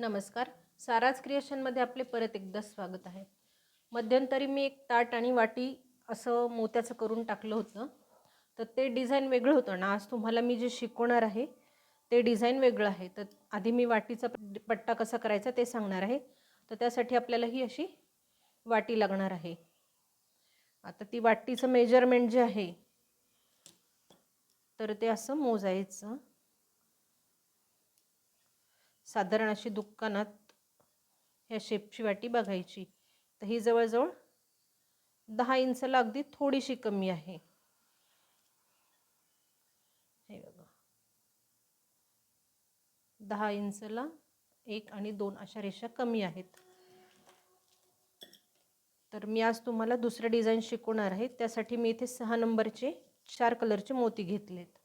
नमस्कार. साराज क्रिएशनमध्ये आपले परत एकदा स्वागत आहे. मध्यंतरी मी एक ताट आणि वाटी असं मोत्याचं करून टाकलं होतं, तर ते डिझाईन वेगळं होतं ना. आज तुम्हाला मी जे शिकवणार आहे ते डिझाईन वेगळं आहे. तर आधी मी वाटीचा पट्टा कसा करायचा ते सांगणार आहे. तर त्यासाठी आपल्याला ही अशी वाटी लागणार आहे. आता ती वाटीचं मेजरमेंट जे आहे तर ते असं मोजायचं. साधारण अशी दुकानात ह्या शेपची वाटी बघायची. तर ही जवळजवळ 10 इंचला अगदी थोडीशी कमी आहे. हे बघा, 10 इंचला 1 आणि 2 अशा रेषा कमी आहेत. तर मी आज तुम्हाला दुसरे डिझाईन शिकवणार आहे. त्यासाठी मी इथे 6 नंबरचे 4 कलरचे मोती घेतलेत.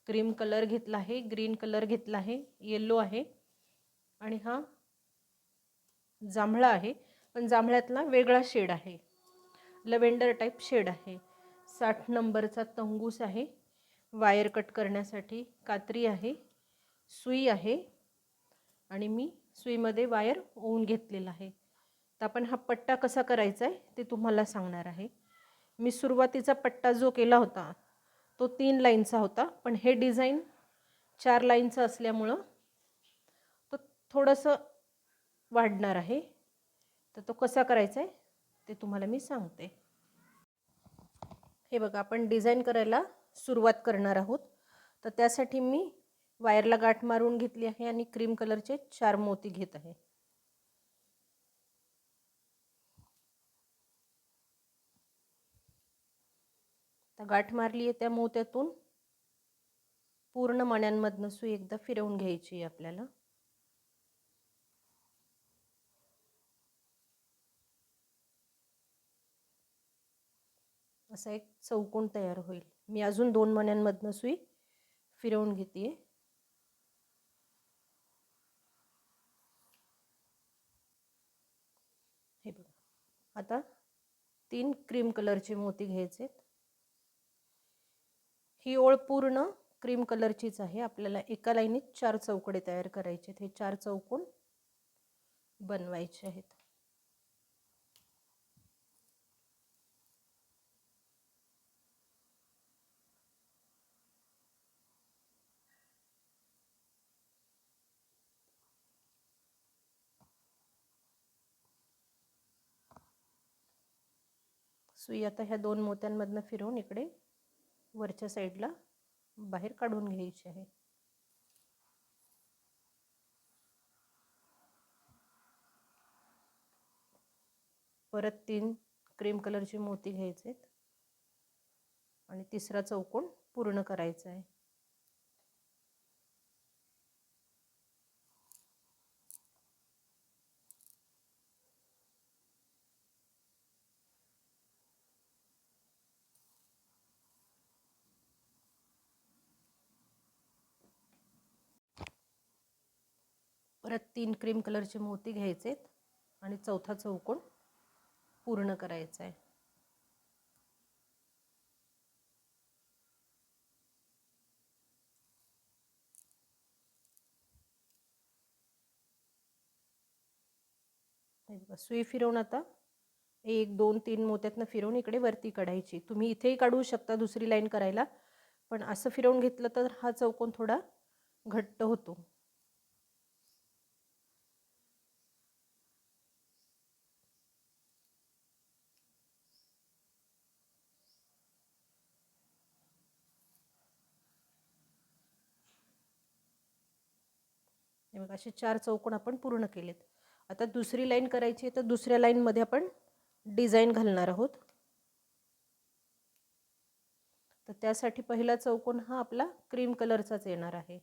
क्रीम कलर घेतला आहे, ग्रीन कलर घेतला आहे, येलो आहे आणि हा जांभळा आहे, पण जांभळ्यातला वेगळा शेड आहे, लव्हेंडर टाईप शेड आहे. 60 नंबरचा तंगूस आहे, वायर कट करण्यासाठी कात्री आहे, सुई आहे आणि मी सुईमध्ये वायर ओवून घेतलेला आहे. तर आपण हा पट्टा कसा करायचा आहे ते तुम्हाला सांगणार आहे. मी सुरुवातीचा पट्टा जो केला होता तो 3 लाईनचा होता, पण हे डिझाईन 4 लाईनचं असल्यामुळं तो थोडंसं वाढणार आहे. तर तो कसा करायचा आहे ते तुम्हाला मी सांगते. हे बघा, आपण डिझाईन करायला सुरुवात करणार आहोत. तर त्यासाठी मी वायरला गाठ मारून घेतली आहे आणि क्रीम कलरचे 4 मोती घेत आहे. तर गाठ मारली आहे त्या मोत्यातून पूर्ण मण्यांमधनं सुई एकदा फिरवून घ्यायची आहे आपल्याला. असा एक चौकोन तयार होईल. मी अजून 2 मण्यांमधनं सुई फिरवून घेते. हे बघा, आता 3 क्रीम कलरचे मोती घ्यायचे. ही ओळ पूर्ण क्रीम कलरचीच आहे. आपल्याला एका लाईनीत 4 चौकडे तयार करायचे. हे 4 चौकोन बनवायचे आहेत. सुई आता ह्या 2 मोत्यांमधनं फिरवून इकडे वरच्या साईडला बाहेर काढून घ्यायची आहे. परत 3 क्रीम कलरचे मोती घ्यायचे आणि तिसरा चौकोन पूर्ण करायचा आहे. परत 3 क्रीम कलरचे मोती घ्यायचे आणि चौथा चौकोन पूर्ण करायचा आहे. सुई फिरवून आता 1 2 3 मोत्यातनं फिरवून इकडे वरती काढायची. तुम्ही इथेही काढू शकता दुसरी लाईन करायला, पण असं फिरवून घेतलं तर हा चौकोन थोडा घट्ट होतो. हे बघा, असे 4 चौकोन आपण पूर्ण केलेत. आता दुसरी लाईन करायची आहे, तर दुसऱ्या लाईनमध्ये आपण डिझाईन घालणार आहोत. तर त्यासाठी पहिला चौकोन हा आपला क्रीम कलरचाच येणार आहे.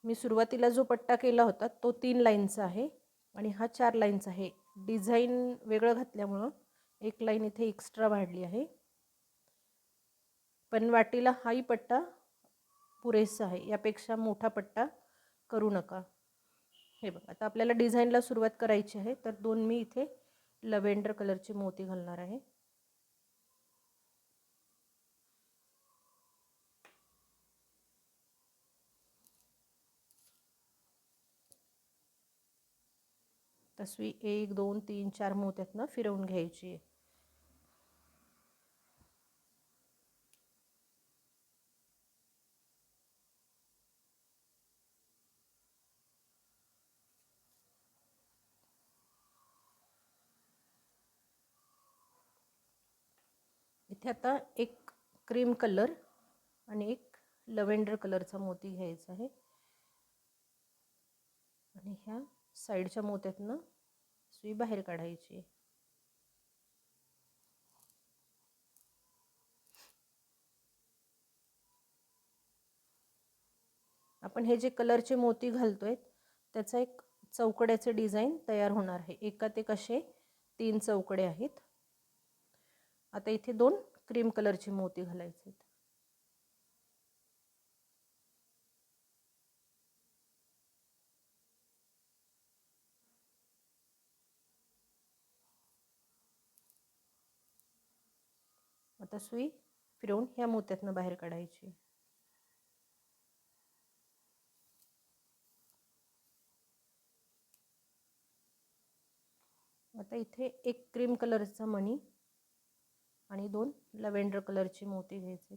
मी सुरुवातीला जो पट्टा केला होता तो 3 लाईनचा आहे आणि हा 4 लाईनचा आहे. डिझाईन वेगळं घातल्यामुळं एक लाईन इथे एक्स्ट्रा वाढली आहे, पण वाटीला हाही पट्टा पुरेसा आहे. यापेक्षा मोठा पट्टा करू नका. हे बघा, आता आपल्याला डिझाईनला सुरुवात करायची आहे. तर 2 मी इथे लव्हेंडर कलरचे मोती घालणार आहे. तर सुई 1 2 3 4 मोत्यातनं फिरवून घ्यायची आहे. इथे आता एक क्रीम कलर आणि एक लव्हेंडर कलरचा मोती घ्यायचा आहे आणि ह्या साईडच्या मोत्यातनं सुई बाहेर काढायची आहे. आपण हे जे कलरचे मोती घालतोय त्याचा एक चौकड्याचे डिझाईन तयार होणार आहे. एकात एक असे 3 चौकडे आहेत. आता इथे 2 क्रीम कलरचे मोती घालायचे आहेत. आता सुई फिरवून ह्या मोत्यातनं बाहेर काढायची. आता इथे एक क्रीम कलरचा मणी आणि 2 लव्हेंडर कलरचे मोती घ्यायचे.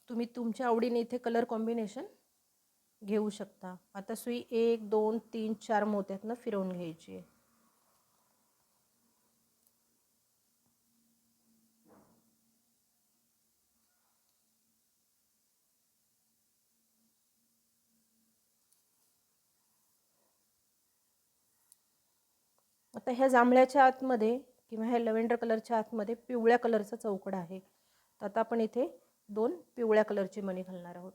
तुम्ही तुमच्या आवडीने इथे कलर कॉम्बिनेशन घेऊ शकता. आता सुई 1 2 3 4 मोत्यातनं फिरवून घ्यायची आहे. आता ह्या जांभळ्याच्या आतमध्ये किंवा ह्या लव्हेंडर कलरच्या आतमध्ये पिवळ्या कलरचा चौकडा आहे. तर आता आपण इथे 2 पिवळ्या कलरचे मणी घालणार आहोत.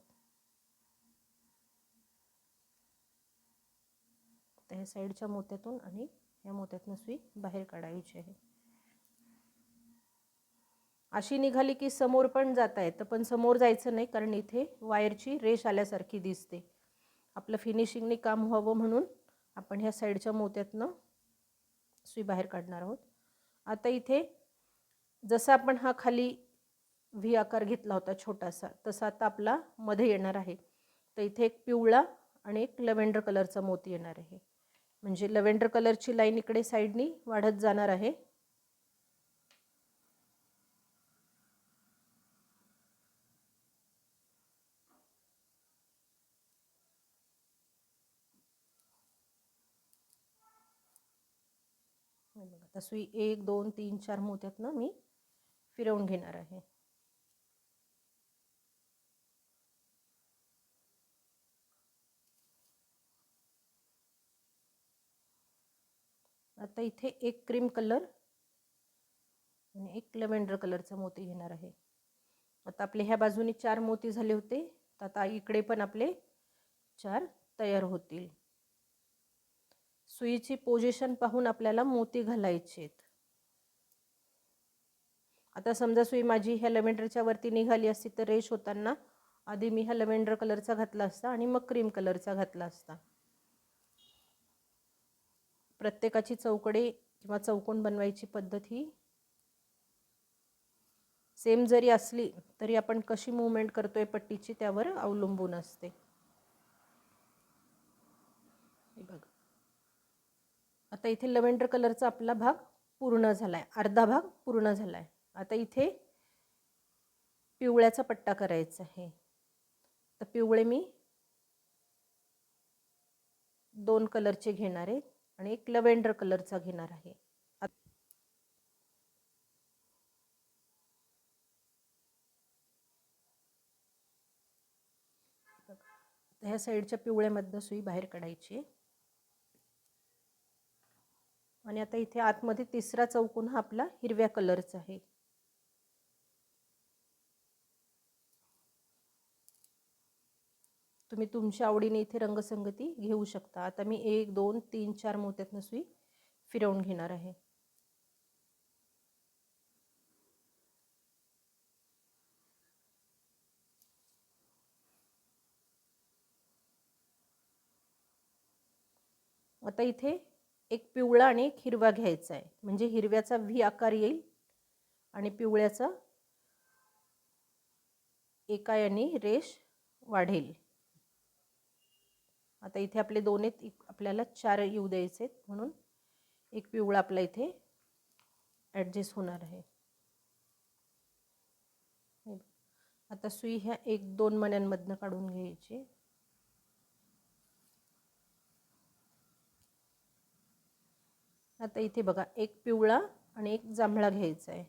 तर ह्या साईडच्या मोत्यातून आणि ह्या मोत्यातून सुई बाहेर काढायची आहे. अशी निघाली की समोर पण जाता येतं, पण समोर जायचं नाही कारण इथे वायरची रेष आल्यासारखी दिसते. आपलं फिनिशिंगने काम व्हावं म्हणून आपण ह्या साईडच्या मोत्यातनं सुई बाहेर काढणार आहोत. आता इथे जसा आपण हा खाली व्ही आकार घेतला होता छोटासा, तसा आता आपला मध्ये येणार आहे. तर इथे एक पिवळा आणि एक लव्हेंडर कलरचा मोती येणार आहे. म्हणजे लव्हेंडर कलरची लाईन इकडे साईडनी वाढत जाणार आहे. आता सुई 1 2 3 4 मोत्यातनं मी फिरवून घेणार आहे. आता इथे एक क्रीम कलर आणि एक लव्हेंडर कलरचा मोती घेणार आहे. आता आपले ह्या बाजूने 4 मोती झाले होते, तर आता इकडे पण आपले 4 तयार होतील. सुईची पोझिशन पाहून आपल्याला मोती घालायचे आहेत. आता समजा सुई माझी ह्या लव्हेंडरच्या वरती निघाली असती तर रेष होताना आधी मी ह्या लव्हेंडर कलरचा घातला असता आणि मग क्रीम कलरचा घातला असता. प्रत्येकाची चौकडे किंवा चौकोन बनवायची पद्धत ही सेम जरी असली तरी आपण कशी मूवमेंट करतोय पट्टीची त्यावर अवलंबून असते. बघा आता इथे लव्हेंडर कलरचा आपला भाग पूर्ण झालाय, अर्धा भाग पूर्ण झालाय. आता इथे पिवळ्याचा पट्टा करायचा आहे. तर पिवळे मी 2 कलरचे घेणार आहे आणि एक लव्हेंडर कलरचा घेणार आहे. ह्या साईडच्या पिवळ्यामधनं सुई बाहेर काढायची आणि आता इथे आतमध्ये तिसरा चौकोन हा आपला हिरव्या कलरचा आहे. तुम्ही तुमच्या आवडीने इथे रंगसंगती घेऊ शकता. आता मी 1 2 3 4 मोत्यातनं सुई फिरवून घेणार आहे. आता इथे एक पिवळा आणि एक हिरवा घ्यायचा आहे, म्हणजे हिरव्याचा व्ही आकार येईल आणि पिवळ्याचा एका याने रेष वाढेल. आता इथे आपले 2 आहेत, आपल्याला 4 येऊ द्यायचे आहेत, म्हणून एक पिवळा आपला इथे ॲडजस्ट होणार आहे. आता सुई ह्या 1-2 मण्यांमधनं काढून घ्यायची. आता इथे बघा, एक पिवळा आणि एक जांभळा घ्यायचा आहे.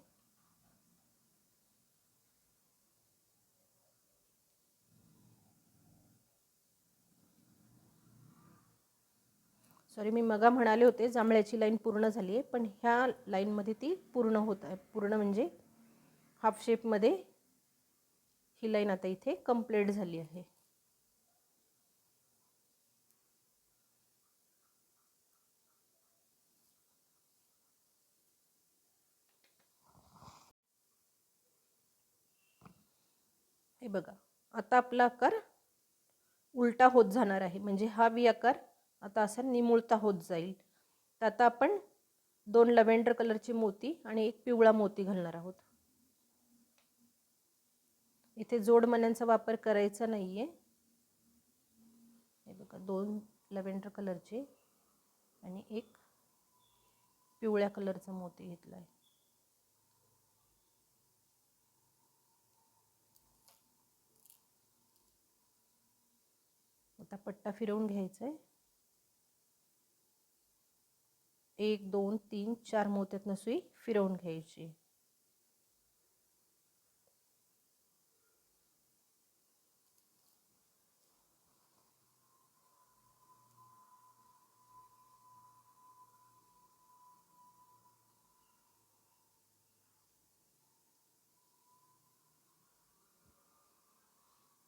सॉरी, मी मगा म्हणाले होते जांभळ्याची लाईन पूर्ण झाली आहे, पण ह्या लाईनमध्ये ती पूर्ण होत आहे. पूर्ण म्हणजे हाफ शेपमध्ये ही लाईन आता इथे कंप्लीट झाली आहे. हे बघा, आता आपला आकार उलटा होत जाणार आहे, म्हणजे हा व्ही आकार आता असा निमुळता होत जाईल. तर आता आपण 2 लव्हेंडर कलरचे मोती आणि एक पिवळा मोती घालणार आहोत. इथे जोड मण्यांचा वापर करायचा नाहीये. हे बघा, 2 लव्हेंडर कलरचे आणि एक पिवळ्या कलरचा मोती घेतला आहे. आता पट्टा फिरवून घ्यायचा आहे. 1 2 3 4 मोत्यातनं सुई फिरवून घ्यायची.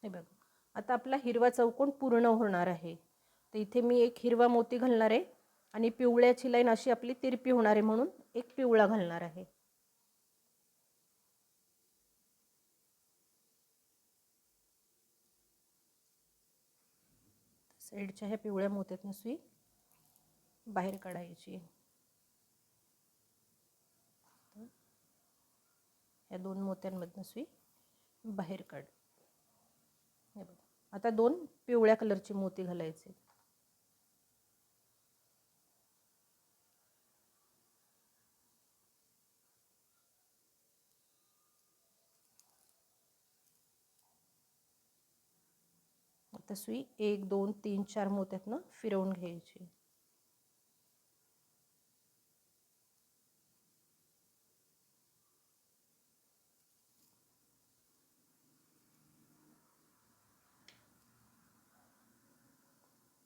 हे बघा, आता आपला हिरवा चौकोन पूर्ण होणार आहे. तर इथे मी एक हिरवा मोती घालणार आहे आणि पिवळ्याची लाईन अशी आपली तिरपी होणार आहे, म्हणून एक पिवळा घालणार आहे. साईडच्या ह्या पिवळ्या मोत्यातनं सुई बाहेर काढायची. या 2 मोत्यांमधनं सुई बाहेर काढ. हे बघा, आता 2 पिवळ्या कलरचे मोती घालायचे. आता सुई 1 2 3 4 मोत्यातनं फिरवून घ्यायची.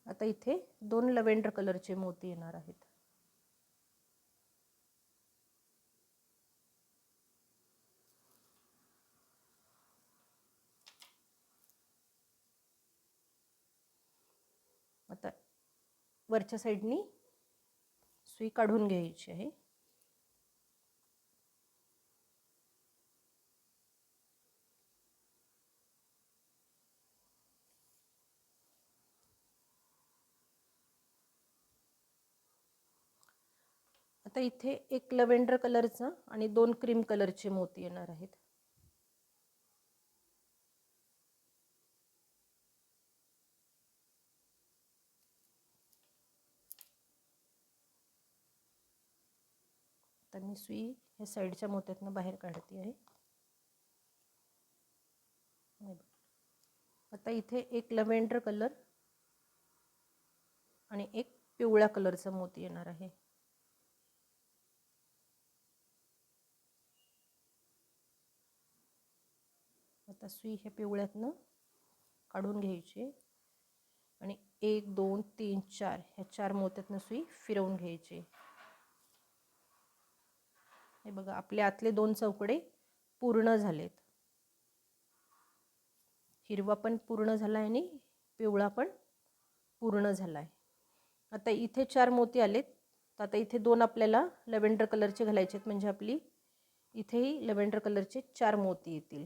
आता इथे 2 लव्हेंडर कलरचे मोती येणार आहेत. आता वरच्या साईडनी सुई काढून घ्यायची आहे. आता इथे एक लव्हेंडर कलरचा आणि 2 क्रीम कलरचे मोती येणार आहेत. तर मी सुई ह्या साईडच्या मोत्यातनं बाहेर काढते आहे. आता इथे एक लव्हेंडर कलर आणि एक पिवळ्या कलरचा मोती येणार आहे. आता सुई ह्या पिवळ्यातनं काढून घ्यायची आणि 1 2 3 4 ह्या 4 मोत्यातनं सुई फिरवून घ्यायची. हे बघा, आपले आतले 2 चौकडे पूर्ण झालेत. हिरवा पण पूर्ण झाला आहे आणि पिवळा पण पूर्ण झाला आहे. आता इथे 4 मोती आलेत. तर आता इथे 2 आपल्याला लव्हेंडर कलरचे घालायचे आहेत, म्हणजे आपली इथेही लव्हेंडर कलरचे 4 मोती येतील.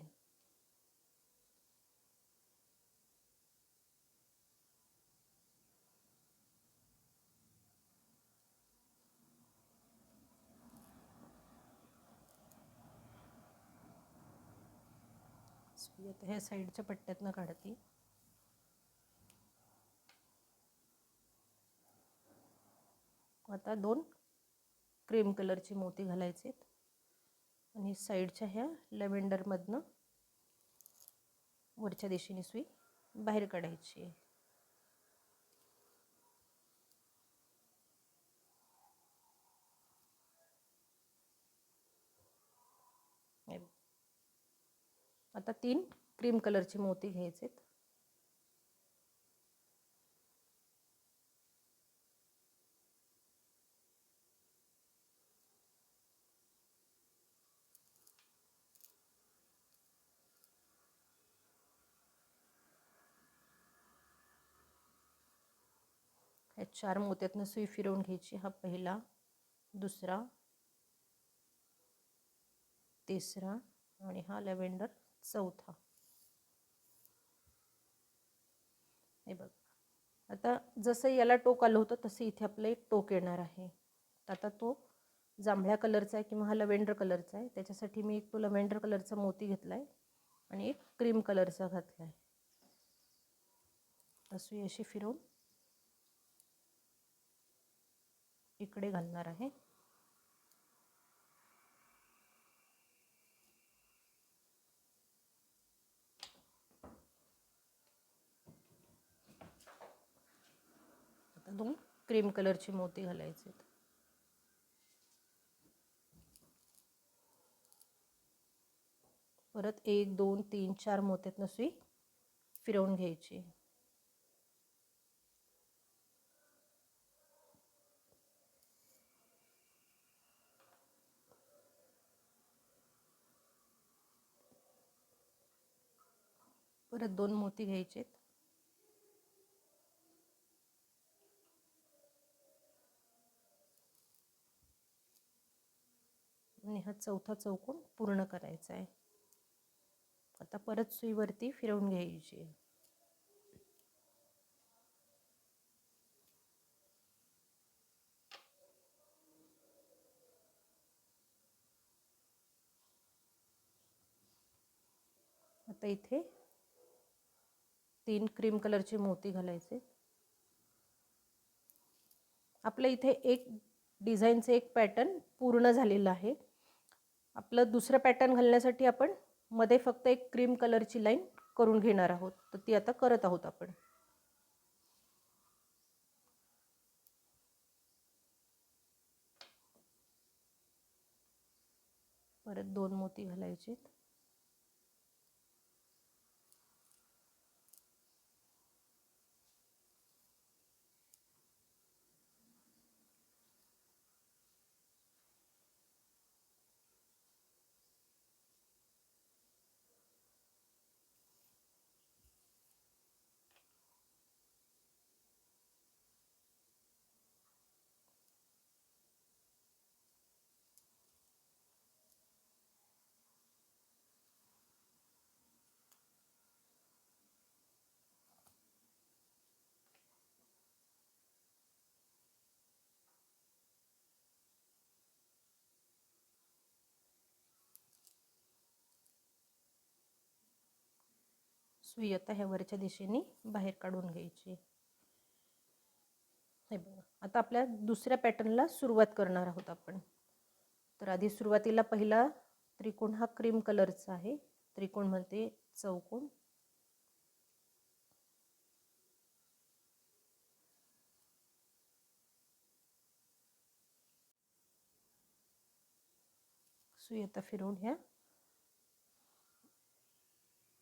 आता ह्या साईडच्या पट्ट्यातनं काढते. आता 2 क्रीम कलरचे मोती घालायचे आणि साईडच्या ह्या लॅव्हेंडरमधनं वरच्या दिशेने सुई बाहेर काढायची आहे. आता 3 क्रीम कलरचे मोती घ्यायचे. या 4 मोत्यातनं सुई फिरवून घ्यायची. हा पहिला, दुसरा, तिसरा आणि हा लॅव्हेंडर चौथा. हे बघ, आता जसं याला टोक आलं होतं तसं इथे आपलं एक टोक येणार आहे. आता तो जांभळ्या कलरचा आहे किंवा हा लॅव्हेंडर कलरचा आहे, त्याच्यासाठी मी एक तो लॅव्हेंडर कलरचा मोती घेतला आहे आणि एक क्रीम कलरचा घातला आहे. सुई अशी फिरवून इकडे घालणार आहे. आता 2 क्रीम कलरचे मोती घालायचे. परत 1 2 3 4 मोत्यातनं सुई फिरवून घ्यायची. परत 2 मोती घ्यायचे आणि हा चौथा चौकोन पूर्ण करायचा आहे. आता परत सुईवरती फिरवून घ्यायची. आता इथे 3 क्रीम कलरचे मोती घालायचे. आपल्या इथे एक डिझाईनचे एक पॅटर्न पूर्ण झालेलं आहे. आपलं दुसरं पॅटर्न घालण्यासाठी आपण मध्ये फक्त एक क्रीम कलरची लाईन करून घेणार आहोत, तर ती आता करत आहोत आपण. परत 2 मोती घालायचे. सुई आता ह्या वरच्या दिशेने बाहेर काढून घ्यायची. हे बघा, आता आपल्या दुसऱ्या पॅटर्नला सुरुवात करणार आहोत आपण. तर आधी सुरुवातीला पहिला त्रिकोण हा क्रीम कलरचा आहे. त्रिकोण म्हणते चौकोन. सुई आता फिरवून ह्या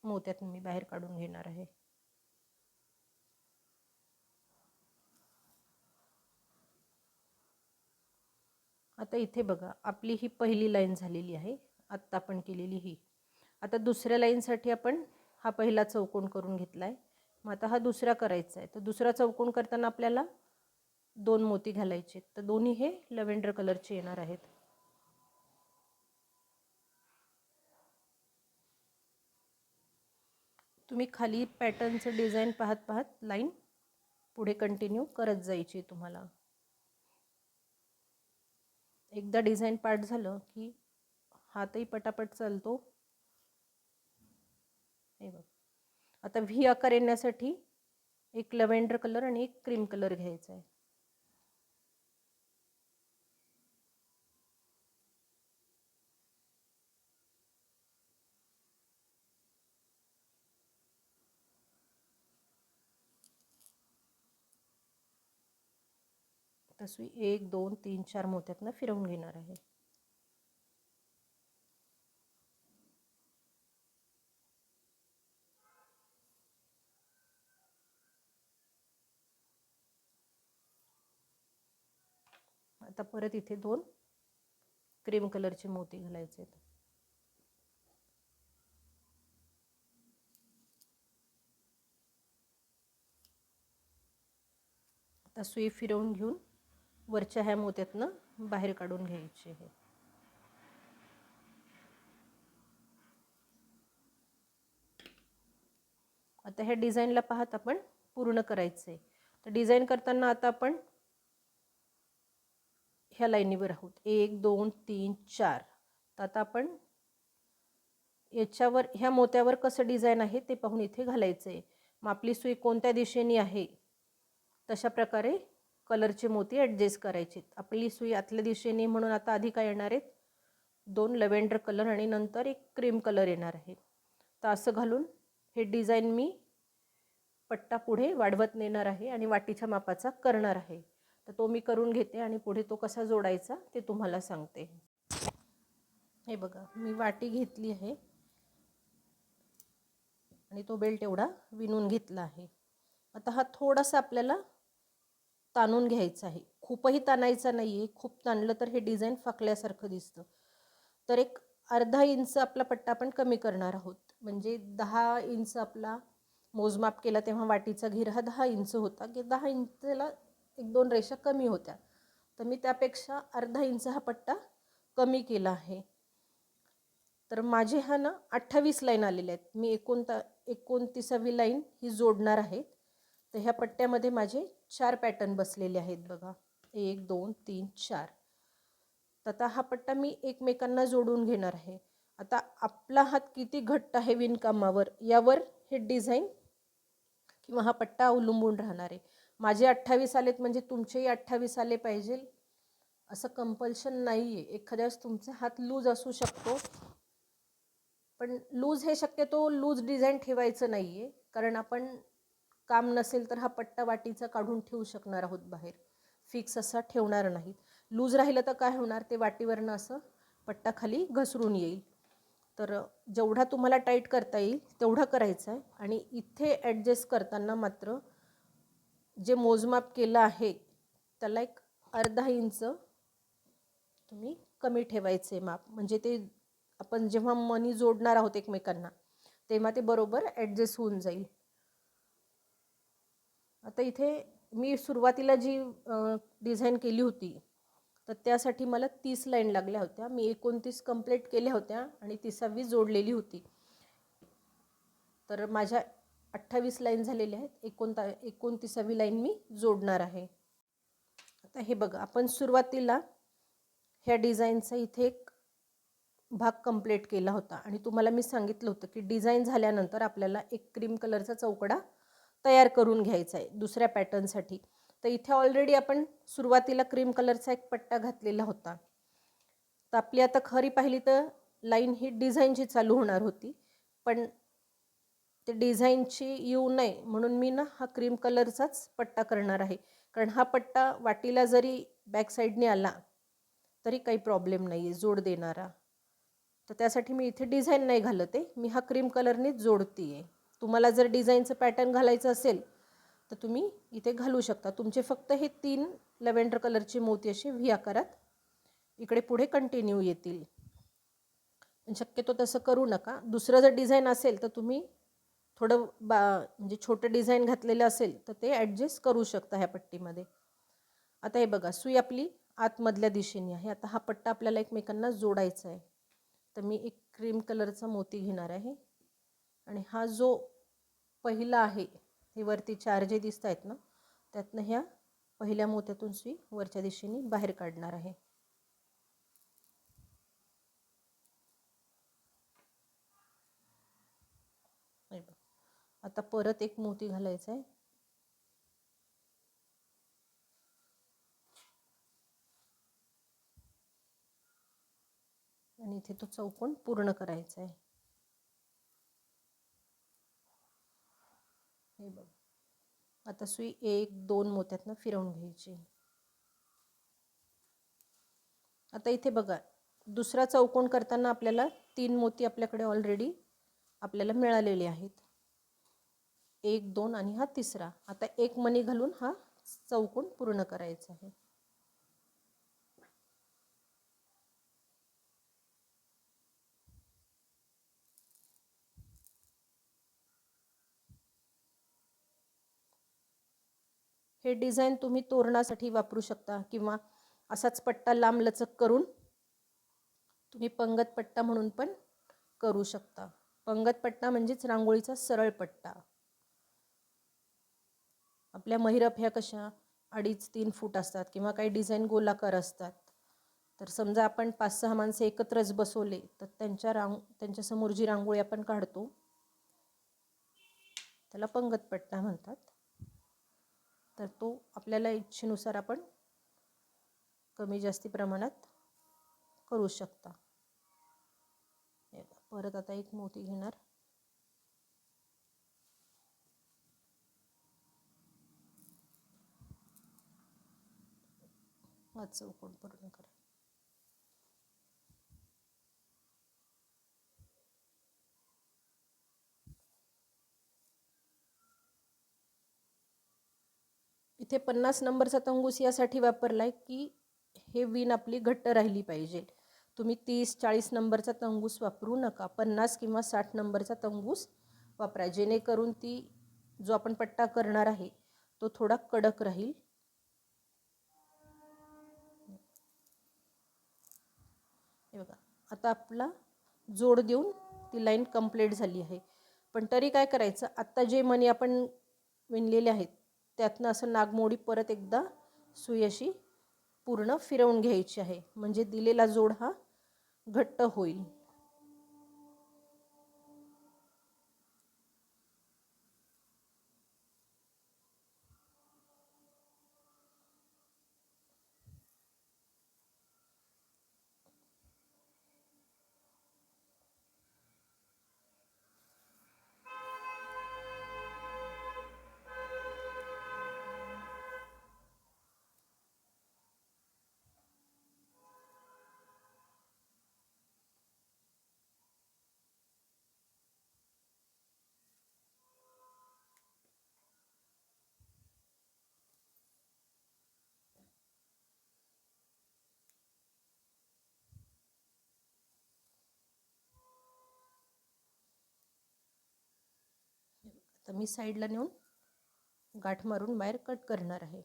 मोत्यातून मी बाहेर काढून घेणार आहे. आता इथे बघा, आपली ही पहिली लाईन झालेली आहे आत्ता आपण केलेली ही. आता दुसऱ्या लाईनसाठी आपण हा पहिला चौकोन करून घेतला आहे. मग आता हा दुसरा करायचा आहे. तर दुसरा चौकोन करताना आपल्याला 2 मोती घालायचे. तर दोन्ही हे लॅव्हेंडर कलरचे येणार आहेत. तुम्ही खाली पॅटर्नचं डिझाईन पाहत पाहत लाईन पुढे कंटिन्यू करत जायची तुम्हाला. एकदा डिझाईन पार्ट झालं की हातही पटापट चालतो. हे बघ, आता व्ही आकार येण्यासाठी एक लॅव्हेंडर कलर आणि एक क्रीम कलर घ्यायचा आहे. आता सुई 1 2 3 4 मोत्यातनं फिरवून घेणार आहे. आता परत इथे 2 क्रीम कलरचे मोती घालायचे आहेत. आता सुई फिरवून घेऊन वरच्या ह्या मोत्यातनं बाहेर काढून घ्यायची आहे. आता ह्या डिझाईनला पाहत आपण पूर्ण करायचं आहे. तर डिझाईन करताना आता आपण ह्या लाईनीवर आहोत 1 2 3 4. तर आता आपण याच्यावर ह्या मोत्यावर कसं डिझाईन आहे ते पाहून इथे घालायचं आहे. मग आपली सुई कोणत्या दिशेने आहे तशा प्रकारे कलरचे मोती ॲडजस्ट करायचे. आपली सुई आतल्या दिशेने म्हणून आता आधी काय येणार आहेत 2 लव्हेंडर कलर आणि नंतर एक क्रीम कलर येणार आहे. तर असं घालून हे डिझाईन मी पट्टा पुढे वाढवत नेणार आहे आणि वाटीच्या मापाचा करणार आहे. तर तो मी करून घेते आणि पुढे तो कसा जोडायचा ते तुम्हाला सांगते. हे बघा मी वाटी घेतली आहे आणि तो बेल्ट एवढा विणून घेतला आहे. आता हा थोडासा आपल्याला ताणून घ्यायचा आहे. खूपही ताणायचा नाही आहे. खूप ताणलं तर हे डिझाईन फाकल्यासारखं दिसतं. तर एक अर्धा इंच आपला पट्टा आपण कमी करणार आहोत. म्हणजे 10 इंच आपला मोजमाप केला तेव्हा वाटीचा घेर हा 10 इंच होता की 10 इंचला 1-2 रेषा कमी होत्या. तर मी त्यापेक्षा अर्धा इंच हा पट्टा कमी केला आहे. तर माझे हा ना 28 लाईन आलेल्या आहेत. मी 29वी लाईन ही जोडणार आहे. तर ह्या पट्ट्यामध्ये माझे 4 पॅटर्न बसलेले आहेत बघा 1 2 3 4. तर आता हा पट्टा मी एकमेकांना जोडून घेणार आहे. आता आपला हात किती घट्ट आहे विणकामावर यावर हे डिझाईन किंवा हा पट्टा अवलंबून राहणार आहे. माझे 28 आलेत म्हणजे तुमचेही 28 आले पाहिजे असं कंपल्शन नाही आहे. एखाद्या वेळेस तुमचा हात लूज असू शकतो, पण लूज हे शक्यतो लूज डिझाईन ठेवायचं नाही आहे. कारण आपण काम नसेल तर हा पट्टा वाटीचा काढून ठेवू शकणार आहोत बाहेर. फिक्स असा ठेवणार नाही. लूज राहिलं तर काय होणार ते वाटीवरनं असं पट्टा खाली घसरून येईल. तर जेवढा तुम्हाला टाईट करता येईल तेवढा करायचा आहे. आणि इथे ॲडजस्ट करताना मात्र जे मोजमाप केलं आहे त्याला एक अर्धा इंच तुम्ही कमी ठेवायचे माप. म्हणजे ते आपण जेव्हा मणी जोडणार आहोत एकमेकांना तेव्हा ते बरोबर ॲडजस्ट होऊन जाईल. आता इथे मी सुरुवातीला जी डिझाईन केली होती तर त्यासाठी मला 30 लाईन लागल्या होत्या. मी 29 कंप्लीट केल्या होत्या आणि 30वी जोडलेली होती. तर माझ्या 28 लाईन झालेल्या आहेत. 29वी लाईन मी जोडणार आहे. आता हे बघा आपण सुरुवातीला ह्या डिझाईनचा इथे एक भाग कंप्लीट केला होता आणि तुम्हाला मी सांगितलं होतं की डिझाईन झाल्यानंतर आपल्याला एक क्रीम कलरचा चौकडा तयार करून घ्यायचा आहे दुसऱ्या पॅटर्नसाठी. तर इथे ऑलरेडी आपण सुरुवातीला क्रीम कलरचा एक पट्टा घातलेला होता. तर आपली आता खरी पाहिली तर लाईन ही डिझाईनची चालू होणार होती, पण ते डिझाईनची येऊ नये म्हणून मी ना हा क्रीम कलरचाच पट्टा करणार आहे. कारण हा पट्टा वाटीला जरी बॅक साईडने आला तरी काही प्रॉब्लेम नाही आहे जोड देणारा. तर त्यासाठी मी इथे डिझाईन नाही घालत आहे. मी हा क्रीम कलरनेच जोडते आहे. तुम्हाला जर डिझाईनचं पॅटर्न घालायचं असेल तर तुम्ही इथे घालू शकता. तुमचे फक्त हे 3 लव्हेंडर कलरचे मोती असे व्ही आकारात इकडे पुढे कंटिन्यू येतील. शक्यतो तसं करू नका. दुसरं जर डिझाईन असेल तर तुम्ही थोडं म्हणजे छोटं डिझाईन घातलेलं असेल तर ते ॲडजस्ट करू शकता ह्या पट्टीमध्ये. आता हे बघा सुई आपली आतमधल्या दिशेने आहे. आता हा पट्टा आपल्याला एकमेकांना जोडायचा आहे. तर मी एक क्रीम कलरचा मोती घेणार आहे आणि हा जो पहिला आहे हे वरती 4 जे दिसत आहेत ना त्यातनं ह्या पहिल्या मोत्यातून सुई वरच्या दिशेने बाहेर काढणार आहे. आता परत एक मोती घालायचा आहे आणि इथे तो चौकोन पूर्ण करायचा आहे. हे बघ आता सुई 1 2 मोत्यातनं फिरवून घ्यायची. आता इथे बघा, दुसरा चौकोन करताना आपल्याला 3 मोती आपल्याकडे ऑलरेडी आपल्याला मिळालेले आहेत. 1 2 आणि हा तिसरा. आता एक मणी घालून हा चौकोन पूर्ण करायचा आहे. हे डिझाईन तुम्ही तोरणासाठी वापरू शकता किंवा असाच पट्टा लांब लचक करून तुम्ही पंगत पट्टा म्हणून पण करू शकता. पंगत पट्टा म्हणजेच रांगोळीचा सरळ पट्टा. आपल्या महिरप ह्या कशा 2.5-3 फूट असतात किंवा काही डिझाईन गोलाकार असतात. तर समजा आपण 5-6 माणसे एकत्रच बसवले तर त्यांच्यासमोर जी रांगोळी आपण काढतो त्याला पंगत पट्टा म्हणतात. तर तो आपल्याला इच्छेनुसार आपण कमी जास्ती प्रमाणात करू शकता. परत आता एक मोती घेणार. हा चौकोन पूर्ण करा. इथे 50 नंबरचा तंगूस यासाठी वापरलाय की हे विण आपली घट्ट राहिली पाहिजे. तुम्ही 30-40 नंबरचा तंगूस वापरू नका. 50 किंवा 60 नंबरचा तंगूस वापरा, जेणेकरून ती जो आपण पट्टा करणार आहे तो थोडा कडक राहील. हे बघा, आता आपला जोड देऊन ती लाईन कंप्लीट झाली आहे. पण तरी काय करायचं, आत्ता जे मणी आपण विणलेले आहेत त्यातनं असं नागमोडी परत एकदा सुई अशी पूर्ण फिरवून घ्यायची आहे, म्हणजे दिलेला जोड हा घट्ट होईल. तर मी साईडला नेऊन गाठ मारून बाहेर कट करणार आहे.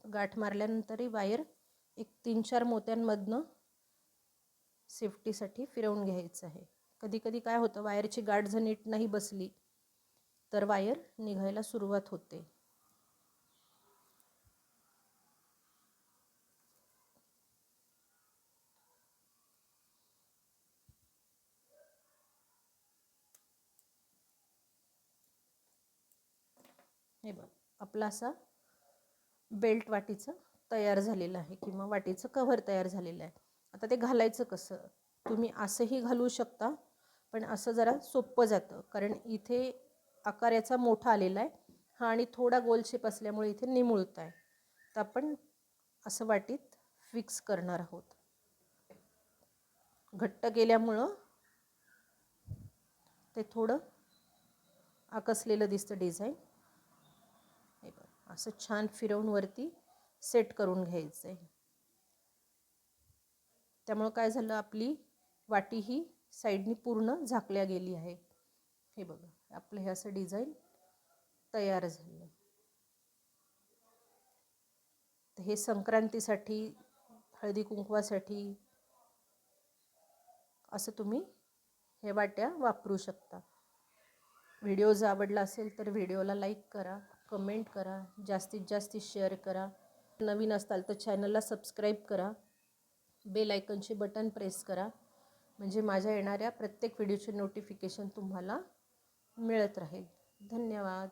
गाठ मारल्यानंतरही वायर एक 3-4 मोत्यांमधनं सेफ्टीसाठी फिरवून घ्यायचं आहे. कधी कधी काय होतं, वायरची गाठ जर नीट नाही बसली तर वायर निघायला सुरुवात होते. हे बघ, आपला असा बेल्ट वाटीचं तयार झालेलं आहे किंवा वाटीचं कव्हर तयार झालेलं आहे. आता ते घालायचं कसं, तुम्ही असंही घालू शकता, पण असं जरा सोपं जातं कारण इथे आकार याचा मोठा आलेला आहे हा आणि थोडा गोल शेप असल्यामुळे इथे निमुळत आहे. तर आपण असं वाटीत फिक्स करणार आहोत. घट्ट केल्यामुळं ते थोडं आकसलेलं दिसतं डिझाईन. हे बघ, असं छान फिरवून वरती सेट करून घ्यायचं आहे. त्यामुळं काय झालं, आपली वाटी ही साईडनी पूर्ण झाकल्या गेली आहे. हे बघा, आपलं हे असं डिझाईन तयार झालं. तर हे संक्रांतीसाठी, हळदी कुंकवासाठी असं तुम्ही हे वाट्या वापरू शकता. व्हिडिओ जर आवडला असेल तर व्हिडिओला लाईक करा, कमेंट करा, जास्तीत जास्त शेअर करा. नवीन असताल तर चॅनलला सबस्क्राईब करा, बेल आयकॉनचे बटन प्रेस करा, म्हणजे माझ्या येणाऱ्या प्रत्येक व्हिडिओचे नोटिफिकेशन तुम्हाला मिळत राहील. धन्यवाद.